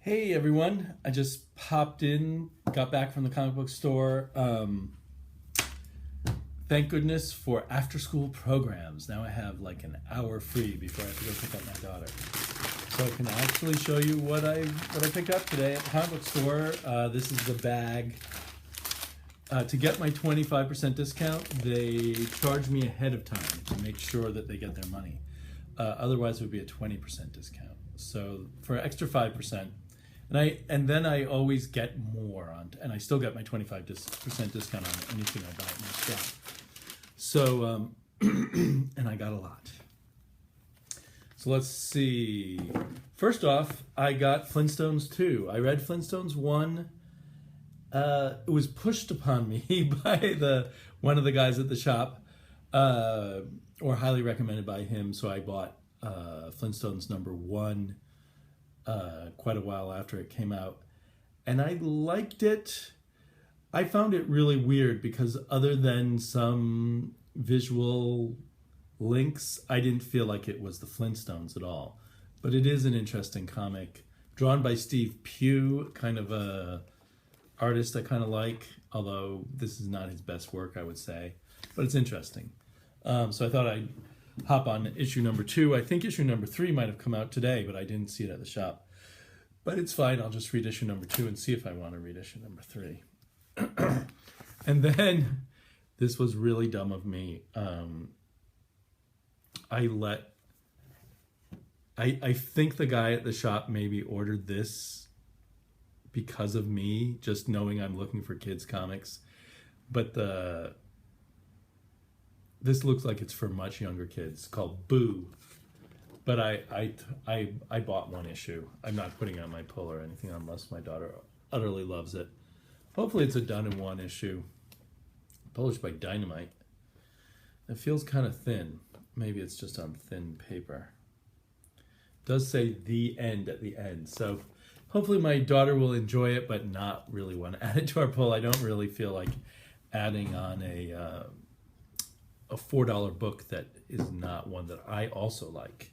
Hey everyone, I just popped in, got back from the comic book store. Thank goodness for after school programs. Now I have like an hour free before I have to go pick up my daughter. So I can actually show you what I picked up today at the comic book store. This is the bag. To get my 25% discount, they charge me ahead of time to make sure that they get their money. Otherwise it would be a 20% discount. So for an extra 5%, and then I always get more on, and I still get my 25% discount on anything I buy at my shop. So, and I got a lot. So let's see. First off, I got Flintstones 2. I read Flintstones 1. It was pushed upon me by one of the guys at the shop, or highly recommended by him. So I bought Flintstones number 1 quite a while after it came out, and I liked it. I found it really weird because other than some visual links, I didn't feel like it was the Flintstones at all. But it is an interesting comic, drawn by Steve Pugh, kind of a artist I kind of like, although this is not his best work, I would say, but it's interesting. So I thought I'd hop on issue number 2. I think issue number 3 might have come out today, but I didn't see it at the shop. But it's fine, I'll just read issue number 2 and see if I want to read issue number 3. And then, this was really dumb of me. I think the guy at the shop maybe ordered this because of me, just knowing I'm looking for kids comics. But this looks like it's for much younger kids, called Boo. But I bought one issue. I'm not putting it on my pull or anything unless my daughter utterly loves it. Hopefully it's a done-in-one issue. Published by Dynamite. It feels kind of thin. Maybe it's just on thin paper. It does say the end at the end. So hopefully my daughter will enjoy it, but not really want to add it to our pull. I don't really feel like adding on a $4 book that is not one that I also like.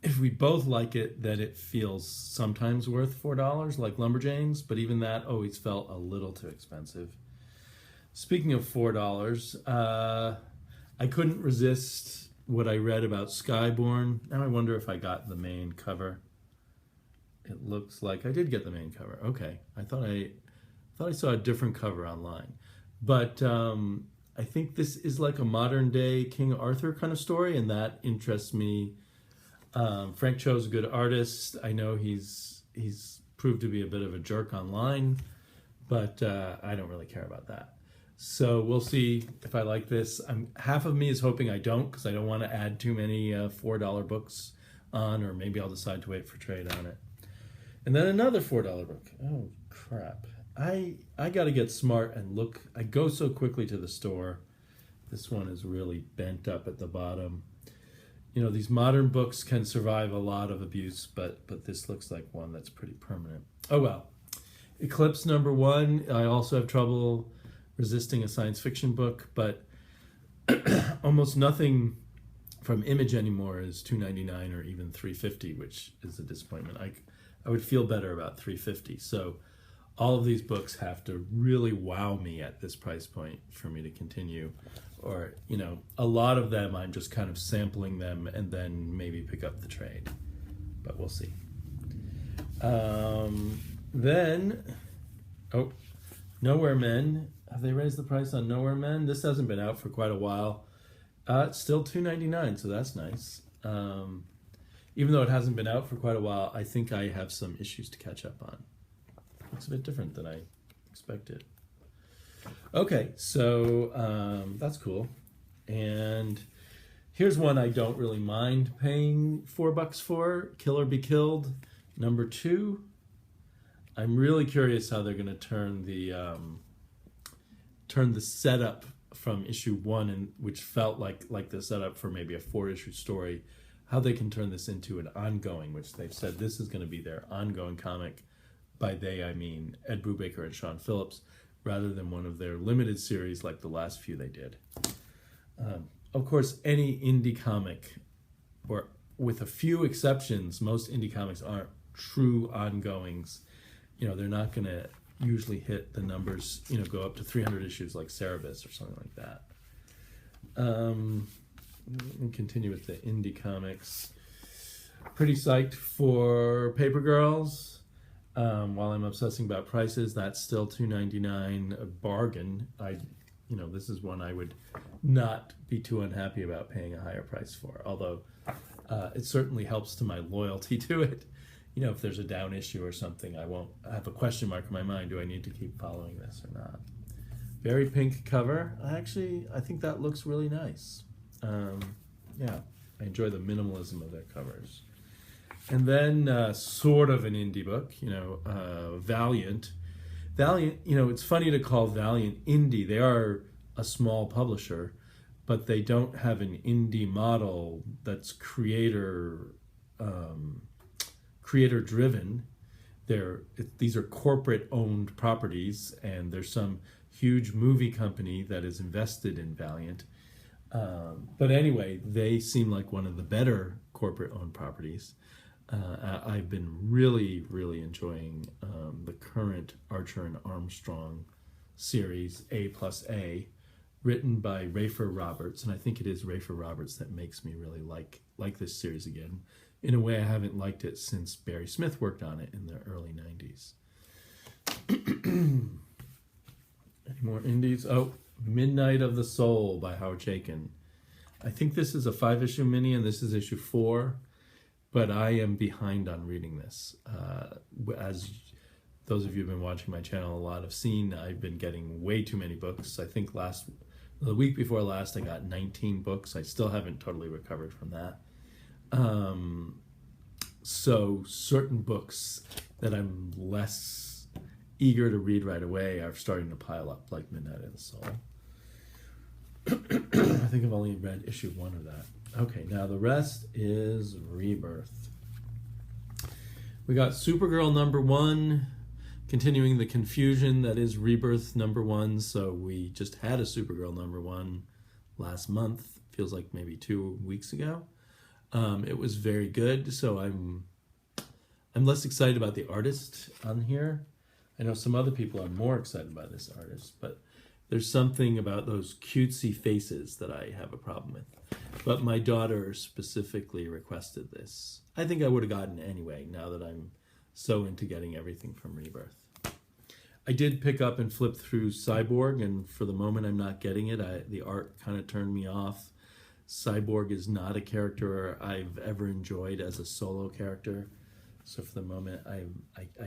If we both like it, then it feels sometimes worth $4, like Lumberjanes, but even that always felt a little too expensive. Speaking of $4, I couldn't resist what I read about Skyborn. Now I wonder if I got the main cover. It looks like I did get the main cover. Okay, I thought I saw a different cover online, but I think this is like a modern day King Arthur kind of story, and that interests me. Frank Cho's a good artist. I know he's proved to be a bit of a jerk online, but I don't really care about that. So we'll see if I like this. Half of me is hoping I don't, because I don't want to add too many $4 books on, or maybe I'll decide to wait for trade on it. And then another $4 book. Oh, crap. I got to get smart and look. I go so quickly to the store. This one is really bent up at the bottom. You know, these modern books can survive a lot of abuse, but this looks like one that's pretty permanent. Oh well. Eclipse number 1. I also have trouble resisting a science fiction book, but almost nothing from Image anymore is $2.99 or even $3.50, which is a disappointment. I would feel better about $3.50. So all of these books have to really wow me at this price point for me to continue. Or, you know, a lot of them I'm just kind of sampling them and then maybe pick up the trade. But we'll see. Then, Nowhere Men. Have they raised the price on Nowhere Men? This hasn't been out for quite a while. It's still $2.99, so that's nice. Even though it hasn't been out for quite a while, I think I have some issues to catch up on. Looks a bit different than I expected. Okay, so that's cool. And here's one I don't really mind paying $4 for. Kill or Be Killed, number 2. I'm really curious how they're going to turn the setup from issue 1, and which felt like the setup for maybe a 4-issue story, how they can turn this into an ongoing, which they've said this is going to be their ongoing comic. By they, I mean Ed Brubaker and Sean Phillips, rather than one of their limited series like the last few they did. Of course, any indie comic or with a few exceptions, most indie comics aren't true ongoings. They're not going to usually hit the numbers, go up to 300 issues like Cerebus or something like that. Let me continue with the indie comics. Pretty psyched for Paper Girls. While I'm obsessing about prices, that's still $2.99 a bargain. This is one I would not be too unhappy about paying a higher price for, although it certainly helps to my loyalty to it. If there's a down issue or something, I won't have a question mark in my mind, do I need to keep following this or not? Very pink cover. I think that looks really nice. Yeah, I enjoy the minimalism of their covers. And then sort of an indie book, Valiant. Valiant, it's funny to call Valiant indie. They are a small publisher, but they don't have an indie model that's creator driven. These are corporate owned properties, and there's some huge movie company that is invested in Valiant. But anyway, they seem like one of the better corporate owned properties. I've been really, really enjoying the current Archer and Armstrong series, A+A, written by Rafer Roberts, and I think it is Rafer Roberts that makes me really like this series again. In a way, I haven't liked it since Barry Smith worked on it in the early 90s. Any more indies? Oh, Midnight of the Soul by Howard Chaykin. I think this is a 5-issue mini, and this is issue 4. But I am behind on reading this. As those of you who've been watching my channel a lot have seen, I've been getting way too many books. I think the week before last, I got 19 books. I still haven't totally recovered from that. So certain books that I'm less eager to read right away are starting to pile up, like Midnight of the Soul. I think I've only read issue 1 of that. Okay, now the rest is Rebirth. We got Supergirl #1, continuing the confusion that is Rebirth #1. So we just had a Supergirl #1 last month. Feels like maybe 2 weeks ago. It was very good. So I'm less excited about the artist on here. I know some other people are more excited by this artist, but there's something about those cutesy faces that I have a problem with. But my daughter specifically requested this. I think I would have gotten it anyway, now that I'm so into getting everything from Rebirth. I did pick up and flip through Cyborg, and for the moment I'm not getting it. The art kind of turned me off. Cyborg is not a character I've ever enjoyed as a solo character. So for the moment, I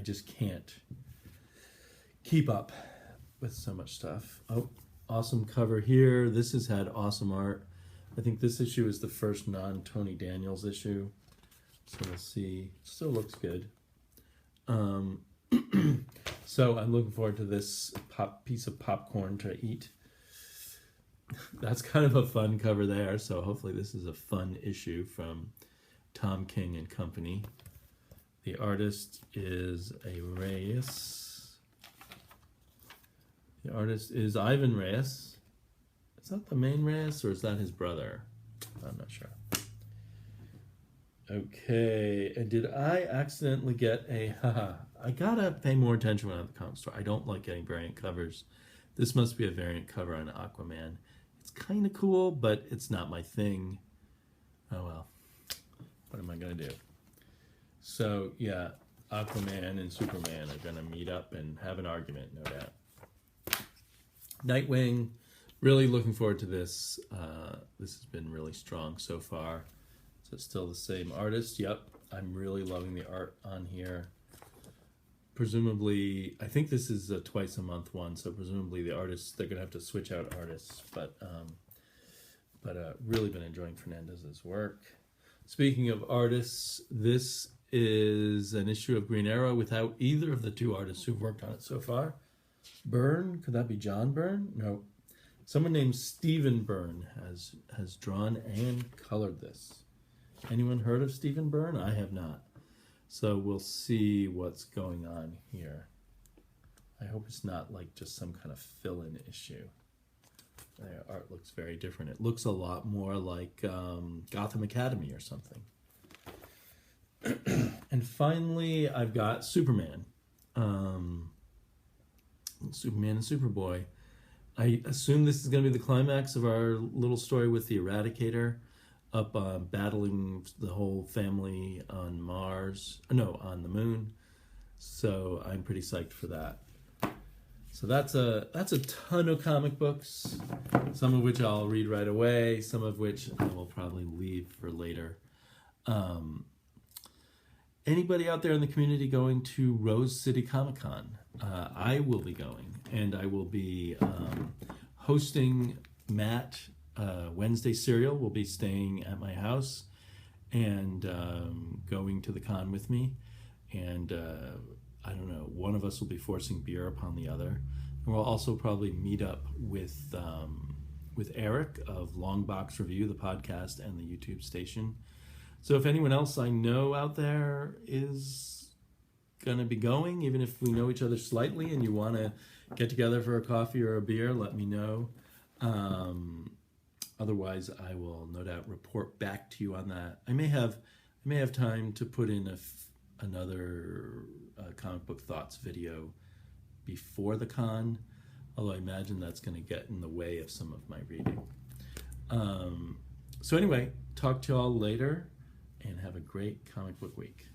just can't keep up with so much stuff. Oh, awesome cover here. This has had awesome art. I think this issue is the first non-Tony Daniels issue. So we'll see. Still looks good. So I'm looking forward to this piece of popcorn to eat. That's kind of a fun cover there. So hopefully this is a fun issue from Tom King and Company. The artist is Reyes. The artist is Ivan Reyes. Is that the main Reyes, or is that his brother? I'm not sure. Okay, and did I accidentally get I gotta pay more attention when I'm at the comic store. I don't like getting variant covers. This must be a variant cover on Aquaman. It's kind of cool, but it's not my thing. Oh well, what am I gonna do? So yeah, Aquaman and Superman are gonna meet up and have an argument, no doubt. Nightwing. Really looking forward to this. This has been really strong so far. So it's still the same artist. Yep, I'm really loving the art on here. Presumably, I think this is a twice a month one, so presumably the artists, they're gonna have to switch out artists. But really been enjoying Fernandez's work. Speaking of artists, this is an issue of Green Arrow without either of the 2 artists who've worked on it so far. Byrne, could that be John Byrne? No. Someone named Stephen Byrne has drawn and colored this. Anyone heard of Stephen Byrne? I have not. So we'll see what's going on here. I hope it's not like just some kind of fill-in issue. Their art looks very different. It looks a lot more like Gotham Academy or something. And finally, I've got Superman. Superman and Superboy. I assume this is going to be the climax of our little story with the Eradicator up battling the whole family on Mars. No, on the moon. So I'm pretty psyched for that. So that's a ton of comic books, some of which I'll read right away, some of which I will probably leave for later. Anybody out there in the community going to Rose City Comic Con? I will be going, and I will be hosting Matt. Wednesday Serial will be staying at my house and going to the con with me. And I don't know, one of us will be forcing beer upon the other. And we'll also probably meet up with Eric of Longbox Review, the podcast, and the YouTube station. So if anyone else I know out there is going to be going, even if we know each other slightly and you want to get together for a coffee or a beer, let me know. Otherwise, I will no doubt report back to you on that. I may have time to put in another comic book thoughts video before the con, although I imagine that's going to get in the way of some of my reading. So anyway, talk to you all later, and have a great comic book week.